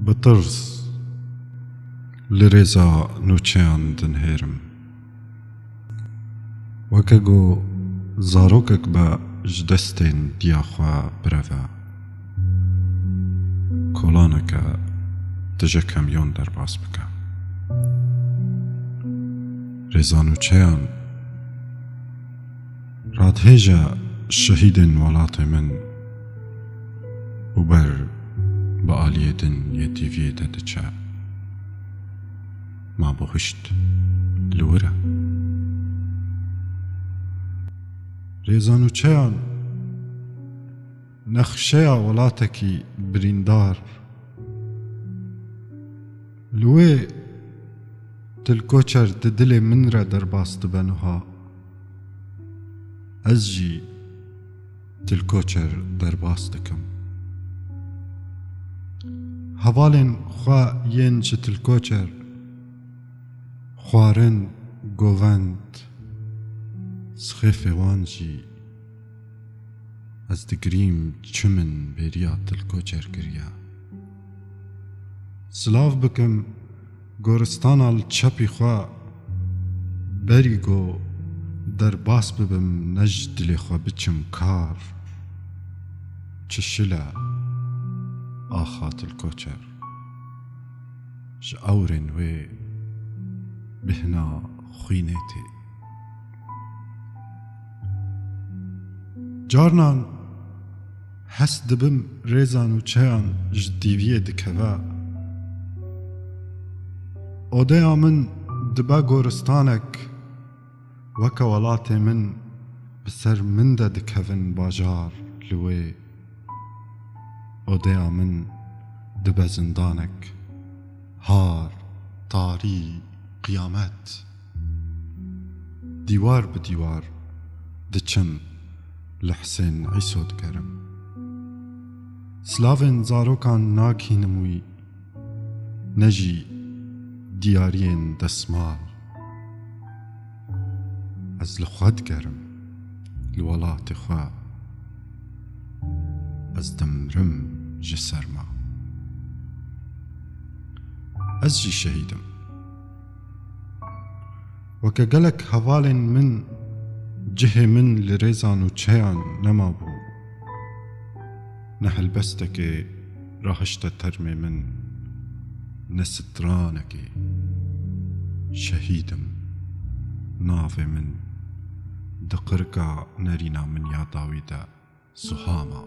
بطرز لرزا نوچیان دنهرم وکگو زاروکک با جدستین دیاخوا بروا کلانکا تجا کمیون در باز بکا رزا نوچیان رادهجا شهیدن ولات من وبر بآليدن يتيفي ددچا ما بوهشت لورا ريزانوچيان نخشيا ولاتكي بريندار لوي تلكوچر ددل من را درباست بنوها ازجي تلكوچر درباستكم هوالن خوا ين جتل کوچر خوارن گووند سخف وانجی از دگریم چمن بریا تل کوچر گریا سلاف بکم گورستان ال چپی خوا بریگو در باس ببم نج دل خوا بچم کار چشلا آخات الكوچر جاورن و بهنا خوينتي جارنان حس دبم ريزان و چيان جديوية دكوا اوديا من دبا گورستانك وكا ولاتي من بسر من دا دكوين باجار لوي اوديا من دبا زندانك هار طاري قيامات ديوار بديوار دچم لحسين عيسو دكرم سلافن زاروكان ناكي نموي نجي ديارين دسمال از لخواد كرم الولات خوا از دمرم جسرما از جي شهيدم وكقلك هوال من جه من لريزان و چيان نما بو نحل بستك راهشت ترمي من نسترانك شهيدم ناف من دقرقا نرينا من يا داويدا سهاما